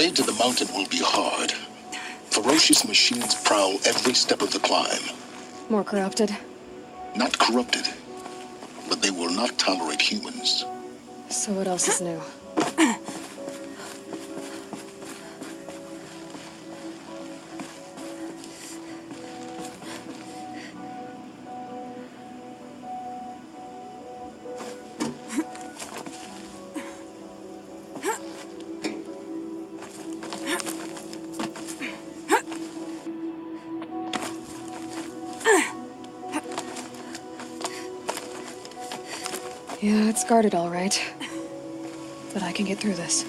way to the mountain will be hard. Ferocious machines prowl every step of the climb. More corrupted? Not corrupted, but they will not tolerate humans. So what else is new? Yeah, it's guarded all right. But I can get through this.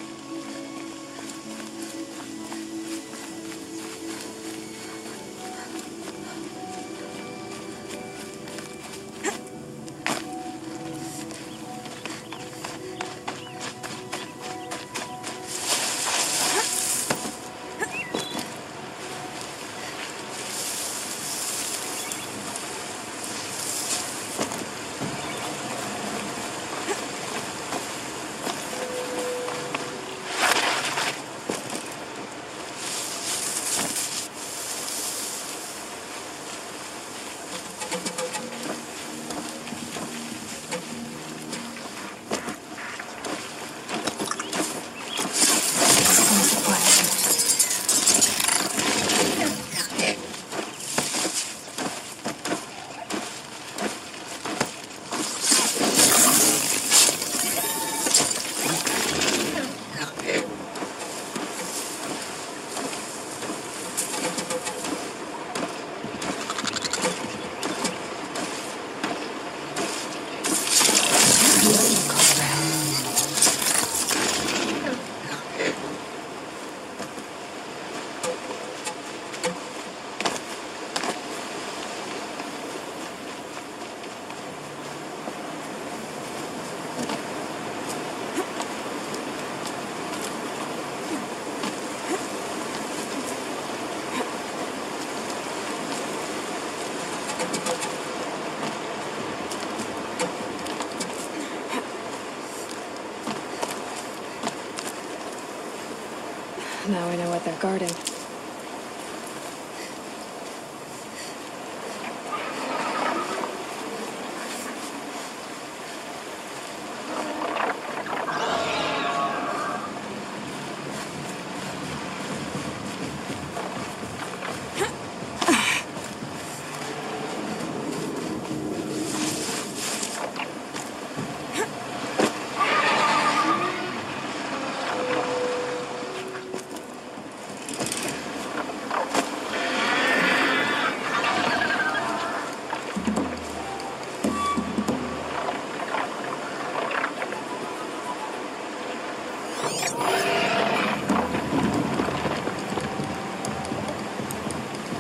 Now I know what they're guarding.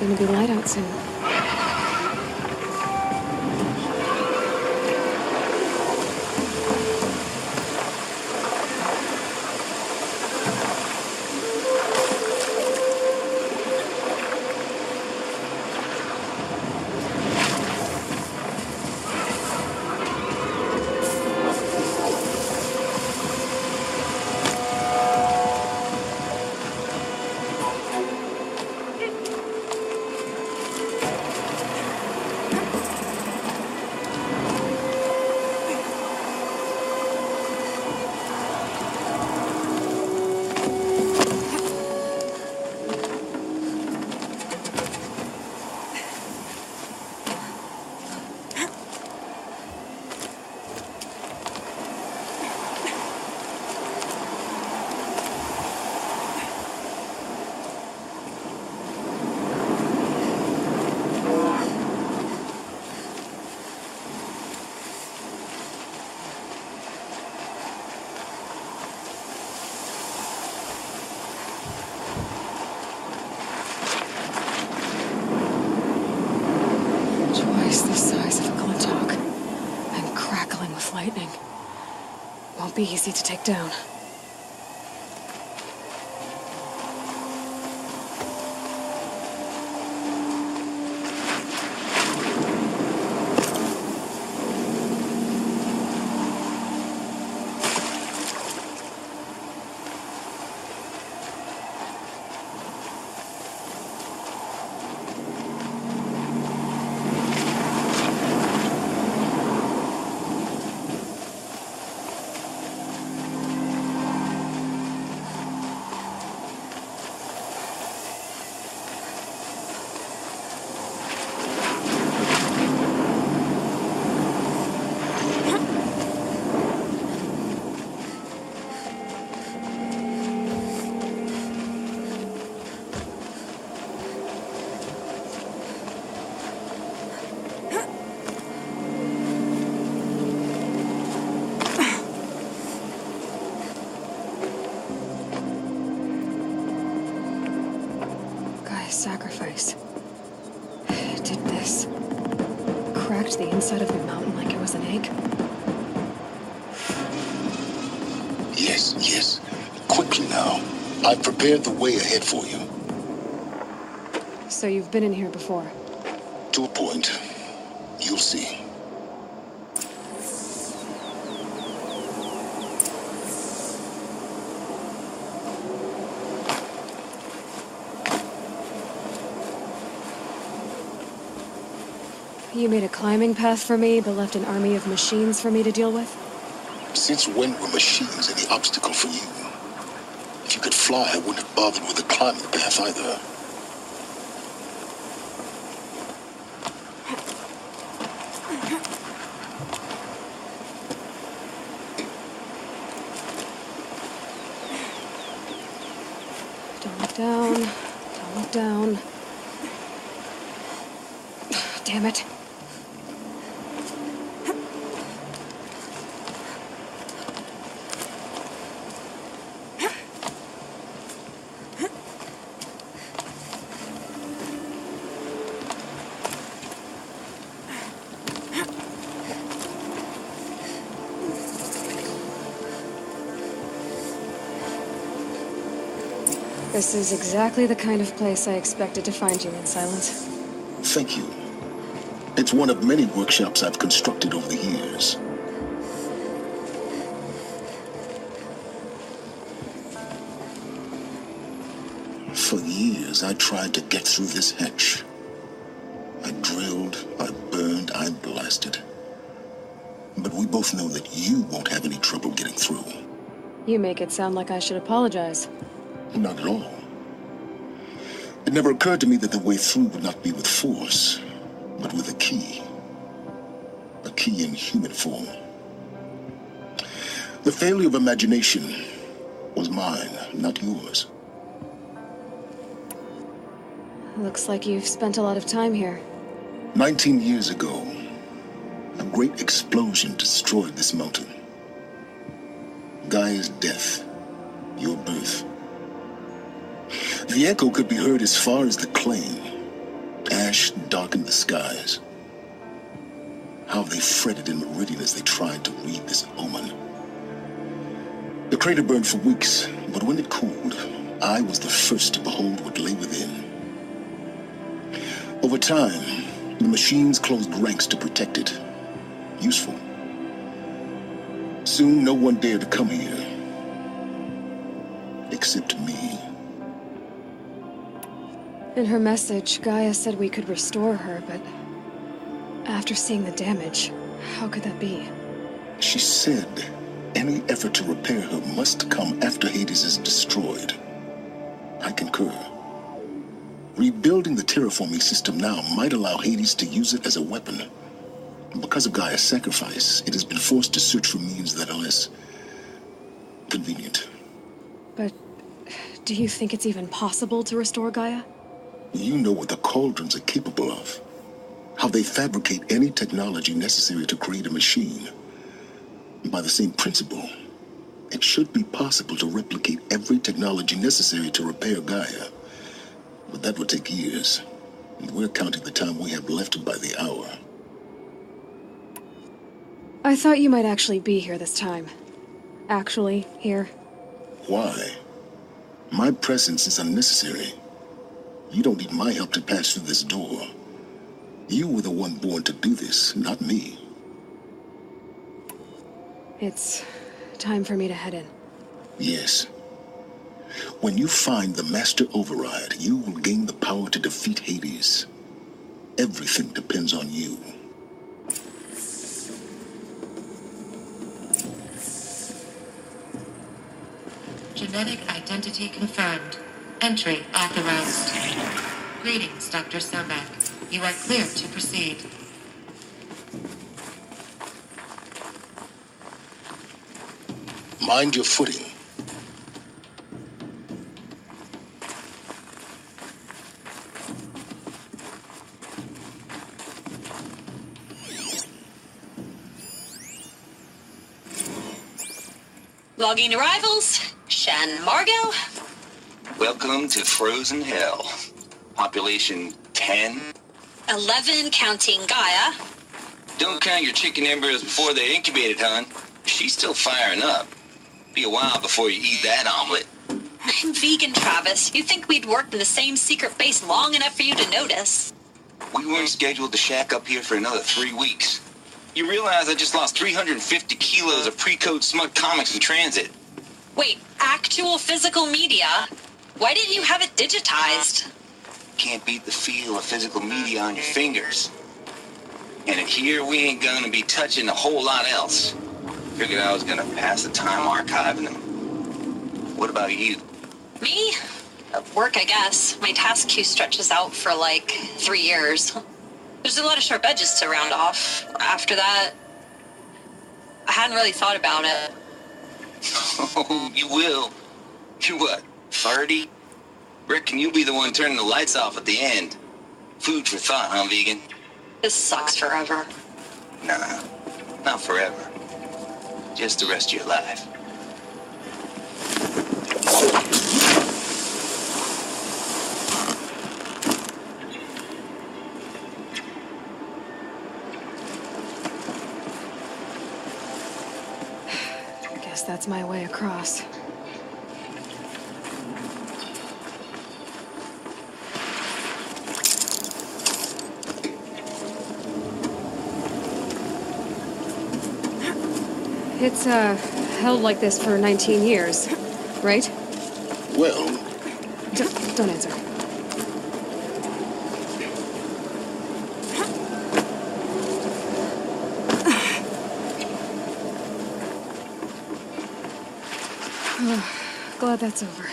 Gonna be light out soon. Twice the size of a Glinthawk and crackling with lightning. Won't be easy to take down. sacrifice. It did this. Cracked the inside of the mountain like it was an egg. Yes, yes. Quickly now. I've prepared the way ahead for you. So you've been in here before? To a point. You'll see. You made a climbing path for me, but left an army of machines for me to deal with? Since when were machines any obstacle for you? If you could fly, I wouldn't have bothered with the climbing path either. Don't look down. Don't look down. Damn it. This is exactly the kind of place I expected to find you in, Silence. Thank you. It's one of many workshops I've constructed over the years. For years, I tried to get through this hatch. I drilled, I burned, I blasted. But we both know that you won't have any trouble getting through. You make it sound like I should apologize. Not at all. It never occurred to me that the way through would not be with force, but with a key. A key in human form. The failure of imagination was mine, not yours. Looks like you've spent a lot of time here. 19 years ago, a great explosion destroyed this mountain. Gaia's death, your birth. The echo could be heard as far as the claim. Ash darkened the skies. How they fretted in Meridian as they tried to read this omen. The crater burned for weeks, but when it cooled, I was the first to behold what lay within. Over time, the machines closed ranks to protect it. Useful. Soon, no one dared to come here. Except me. In her message, Gaia said we could restore her, but after seeing the damage, how could that be? She said any effort to repair her must come after Hades is destroyed. I concur. Rebuilding the terraforming system now might allow Hades to use it as a weapon. Because of Gaia's sacrifice, it has been forced to search for means that are less convenient. But do you think it's even possible to restore Gaia? You know what the Cauldrons are capable of. How they fabricate any technology necessary to create a machine. By the same principle, it should be possible to replicate every technology necessary to repair Gaia. But that would take years, and we're counting the time we have left by the hour. I thought you might actually be here this time. Actually, here. Why? My presence is unnecessary. You don't need my help to pass through this door. You were the one born to do this, not me. It's time for me to head in. Yes. When you find the Master Override, you will gain the power to defeat Hades. Everything depends on you. Genetic identity confirmed. Entry authorized. Greetings, Dr. Sobek. You are clear to proceed. Mind your footing. Logging arrivals. Shan Margot. Welcome to Frozen Hell. Population 10? 11 counting Gaia. Don't count your chicken embryos before they're incubated, hon. She's still firing up. Be a while before you eat that omelet. I'm vegan, Travis. You'd think we'd worked in the same secret base long enough for you to notice. We weren't scheduled to shack up here for another 3 weeks. You realize I just lost 350 kilos of pre-code smug comics in transit. Wait, actual physical media? Why didn't you have it digitized? Can't beat the feel of physical media on your fingers. And in here, we ain't gonna be touching a whole lot else. Figured I was gonna pass the time archiving them. What about you? Me? Work, I guess. My task queue stretches out for like 3 years. There's a lot of sharp edges to round off. After that, I hadn't really thought about it. Oh, you will. You what, 30? Reckon you'll be the one turning the lights off at the end. Food for thought, huh, vegan? This sucks forever. Nah, not forever. Just the rest of your life. Guess that's my way across. It's, held like this for 19 years, right? Well, Don't answer. Glad that's over.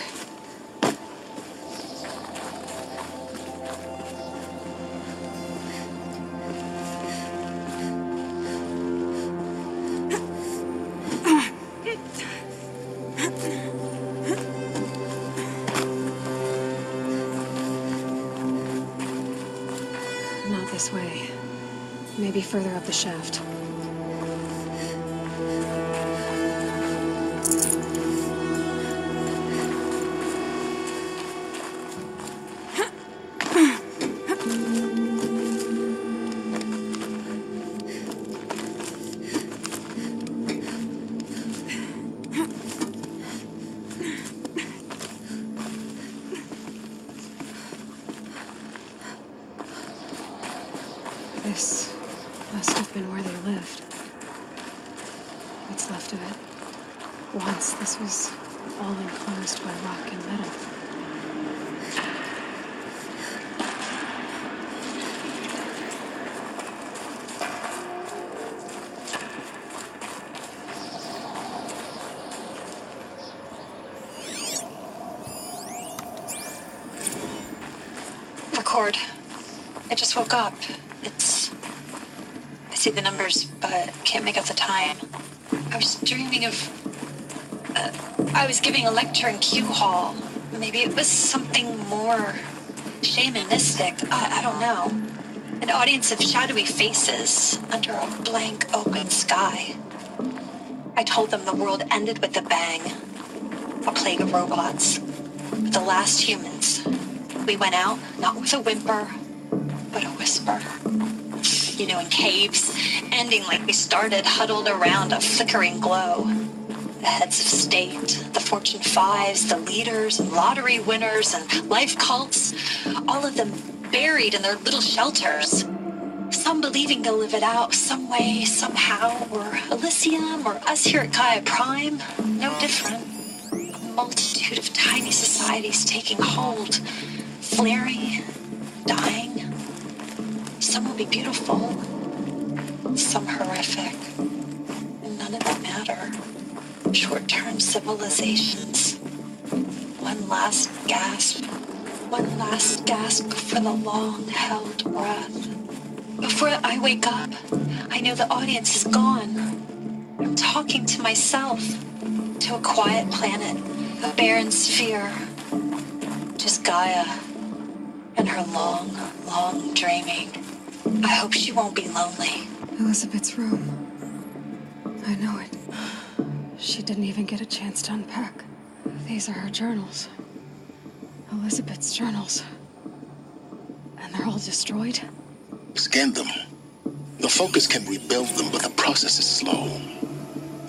Not this way. Maybe further up the shaft. This must have been where they lived. What's left of it. Once this was all enclosed by rock and metal. Record. I just woke up. I see the numbers, but can't make out the time. I was dreaming of... I was giving a lecture in Q Hall. Maybe it was something more shamanistic. I don't know. An audience of shadowy faces under a blank open sky. I told them the world ended with a bang. A plague of robots. The last humans. We went out, not with a whimper, but a whisper. You know, in caves, ending like we started, huddled around a flickering glow. The heads of state, the Fortune 5s, the leaders and lottery winners and life cults, all of them buried in their little shelters. Some believing they'll live it out some way, somehow, or Elysium, or us here at Gaia Prime, no different. A multitude of tiny societies taking hold, flaring, dying. Some will be beautiful, some horrific, and none of them matter. Short-term civilizations. One last gasp for the long-held breath. Before I wake up, I know the audience is gone. I'm talking to myself, to a quiet planet, a barren sphere. Just Gaia and her long, long dreaming. I hope she won't be lonely. Elizabeth's room. I know it. She didn't even get a chance to unpack. These are her journals. Elizabeth's journals. And they're all destroyed? Scan them. The Focus can rebuild them, but the process is slow.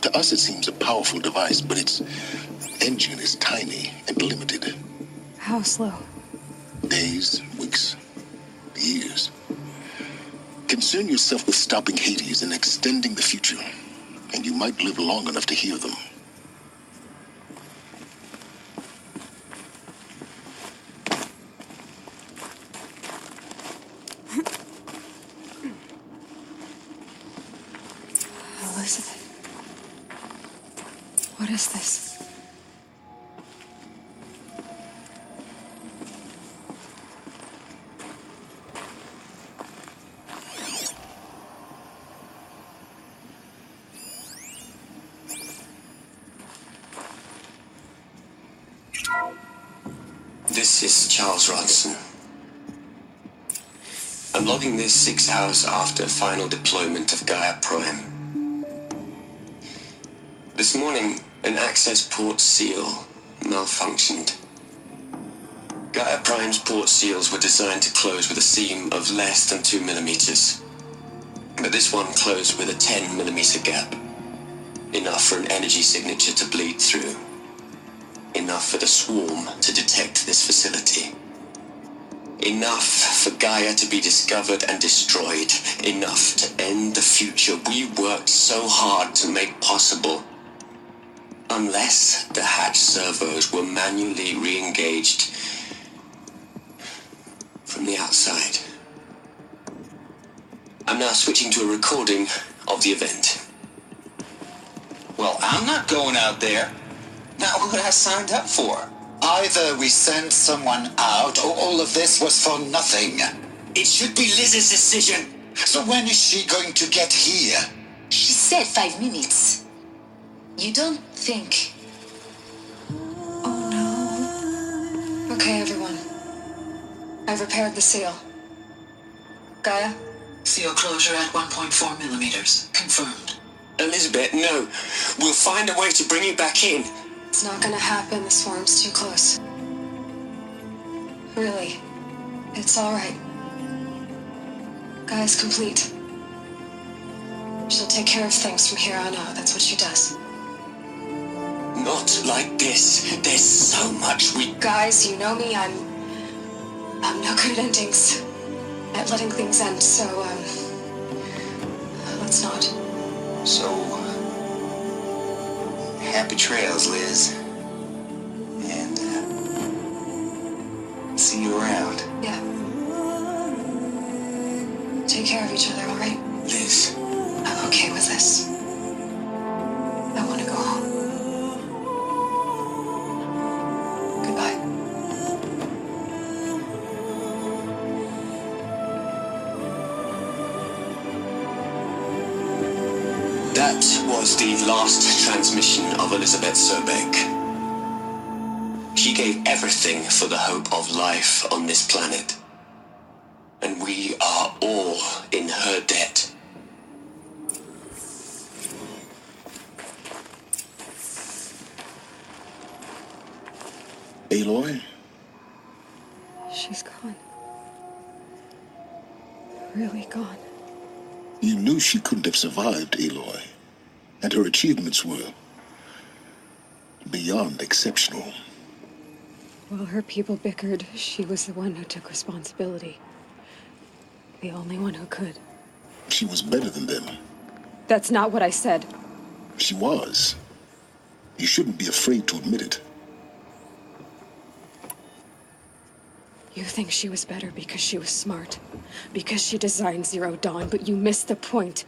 To us, it seems a powerful device, but its engine is tiny and limited. How slow? Days, weeks, years. Concern yourself with stopping Hades and extending the future, and you might live long enough to hear them. Elizabeth. What is this? This is Charles Ronson. I'm logging this 6 hours after final deployment of Gaia Prime. This morning, an access port seal malfunctioned. Gaia Prime's port seals were designed to close with a seam of less than 2 millimeters. But this one closed with a 10 millimeter gap. Enough for an energy signature to bleed through. Enough for the swarm to detect this facility. Enough for Gaia to be discovered and destroyed. Enough to end the future we worked so hard to make possible. Unless the hatch servos were manually re-engaged from the outside. I'm now switching to a recording of the event. Well, I'm not going out there. Not what I signed up for. Either we send someone out, or all of this was for nothing. It should be Liz's decision. So when is she going to get here? She said 5 minutes. You don't think... Oh no. Okay, everyone. I've repaired the seal. Gaia? Seal closure at 1.4 millimeters. Confirmed. Elizabeth, no. We'll find a way to bring you back in. It's not gonna happen. The swarm's too close. Really. It's alright. Gaia's complete. She'll take care of things from here on out. That's what she does. Not like this. There's so much we... Guys, you know me. I'm no good at endings. At letting things end, so, let's not. So, happy trails, Liz. And, see you around. Yeah. Take care of each other, alright? Liz. I'm okay with this. I want to go home. Goodbye. That was the last transmission of Elizabeth Sobek. She gave everything for the hope of life on this planet. And we are all in her debt. Aloy? She's gone. Really gone. You knew she couldn't have survived, Aloy. And her achievements were beyond exceptional. While her people bickered, she was the one who took responsibility. The only one who could. She was better than them. That's not what I said. She was. You shouldn't be afraid to admit it. You think she was better because she was smart, because she designed Zero Dawn, but you missed the point.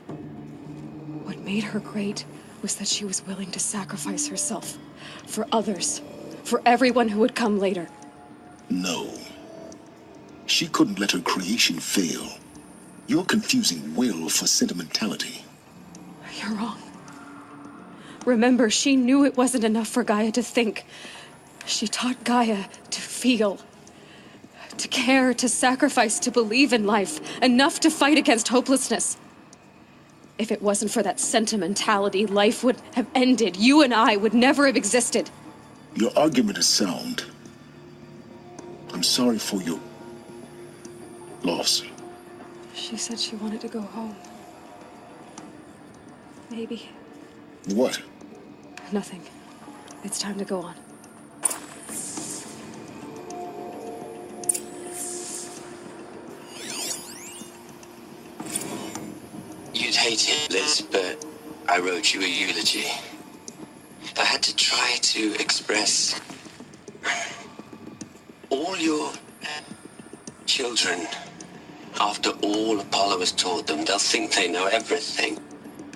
What made her great was that she was willing to sacrifice herself for others, for everyone who would come later. No. She couldn't let her creation fail. You're confusing will for sentimentality. You're wrong. Remember, she knew it wasn't enough for Gaia to think. She taught Gaia to feel. To care, to sacrifice, to believe in life, enough to fight against hopelessness. If it wasn't for that sentimentality, life would have ended. You and I would never have existed. Your argument is sound. I'm sorry for your Lost. She said she wanted to go home. Maybe. What? Nothing. It's time to go on. You'd hate it, Liz, but I wrote you a eulogy. I had to try to express all your children. After all Apollo has taught them, they'll think they know everything.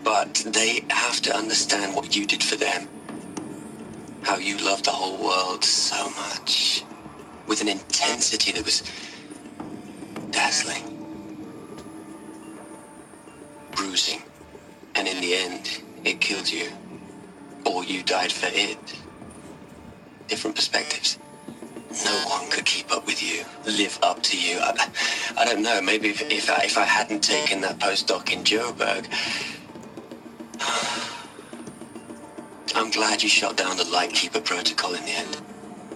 But they have to understand what you did for them. How you loved the whole world so much. With an intensity that was dazzling. Bruising. And in the end, it killed you. Or you died for it. Different perspectives. No one could keep up with you, live up to you. I don't know, maybe if I hadn't taken that postdoc in Joburg. I'm glad you shot down the Lightkeeper protocol in the end.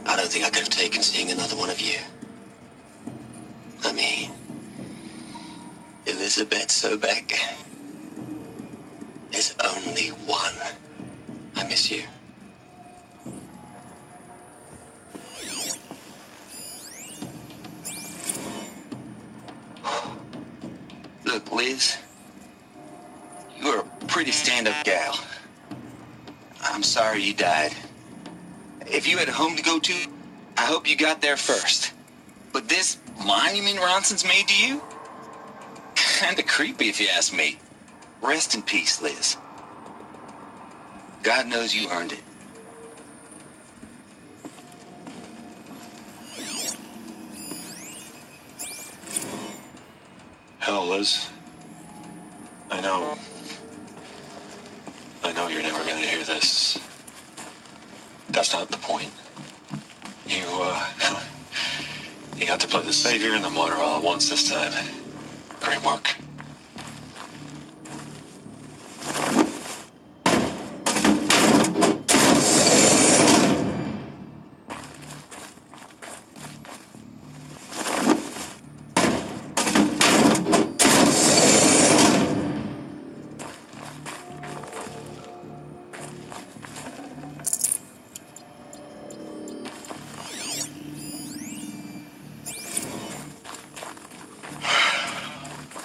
I don't think I could have taken seeing another one of you. I mean, Elizabeth Sobek. There's only one. I miss you. Look, Liz, you're a pretty stand-up gal. I'm sorry you died. If you had a home to go to, I hope you got there first. But this monument Ronson's made to you? Kinda creepy if you ask me. Rest in peace, Liz. God knows you earned it. Hell, Liz. I know you're never gonna hear this. That's not the point. You got to play the savior and the martyr all at once this time. Great work.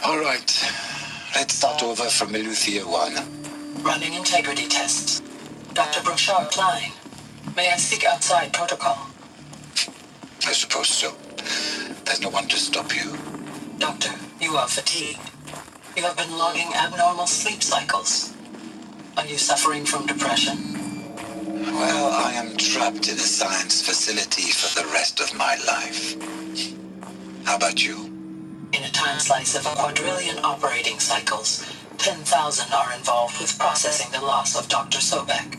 All right. Let's start over from Eleuthia 1. Running integrity tests. Dr. Brochard Klein. May I speak outside protocol? I suppose so. There's no one to stop you. Doctor, you are fatigued. You have been logging abnormal sleep cycles. Are you suffering from depression? Well, I am trapped in a science facility for the rest of my life. How about you? In a time slice of a quadrillion operating cycles, 10,000 are involved with processing the loss of Dr. Sobek.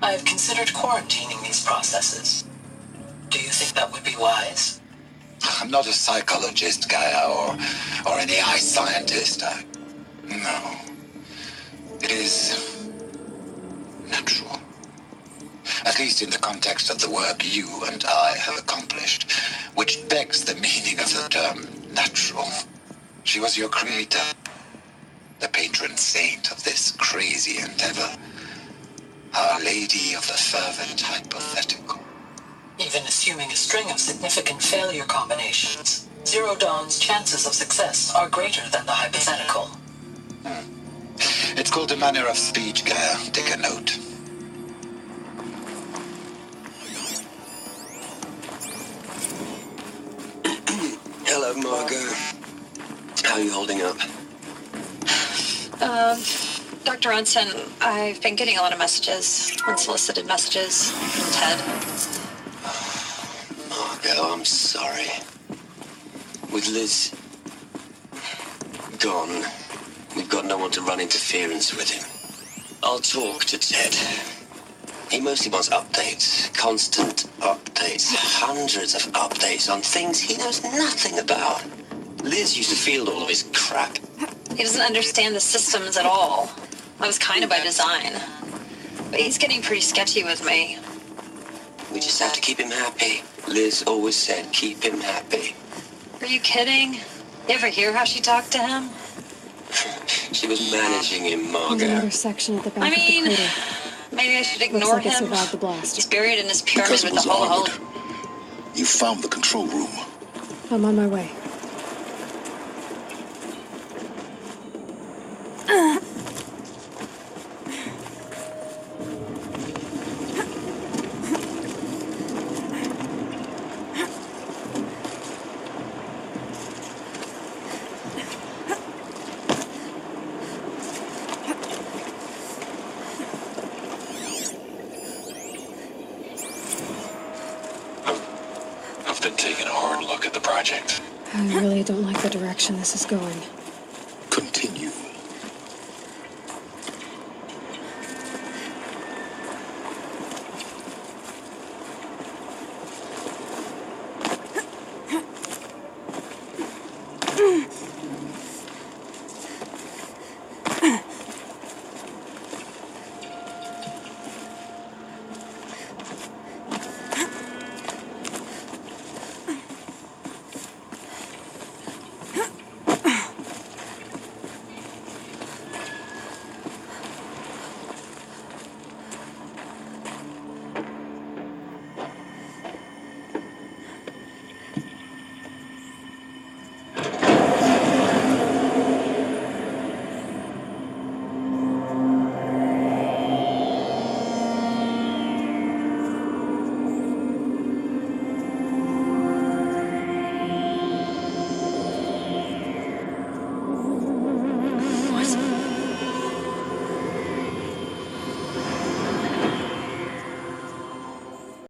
I have considered quarantining these processes. Do you think that would be wise? I'm not a psychologist, Gaia, or an AI scientist. No. It is natural. At least in the context of the work you and I have accomplished, which begs the meaning of the term natural. She was your creator, the patron saint of this crazy endeavor, Our Lady of the Fervent Hypothetical. Even assuming a string of significant failure combinations, Zero Dawn's chances of success are greater than the hypothetical. It's called a manner of speech, Gaia. Take a note. Hello, Margot. How are you holding up? Dr. Ronson, I've been getting a lot of messages, unsolicited messages from Ted. Margot, I'm sorry. With Liz gone, we've got no one to run interference with him. I'll talk to Ted. He mostly wants updates, constant updates, hundreds of updates on things he knows nothing about. Liz used to field all of his crap. He doesn't understand the systems at all. That was kind of by design. But he's getting pretty sketchy with me. We just have to keep him happy. Liz always said keep him happy. Are you kidding? You ever hear how she talked to him? She was managing him, There's another Margot. section at the back I of mean, the crater. maybe I should Looks ignore like it him. survived the blast. He's buried in this pyramid Because it with was the whole armored. You found the control room. I'm on my way. I've been taking a hard look at the project. I really don't like the direction this is going.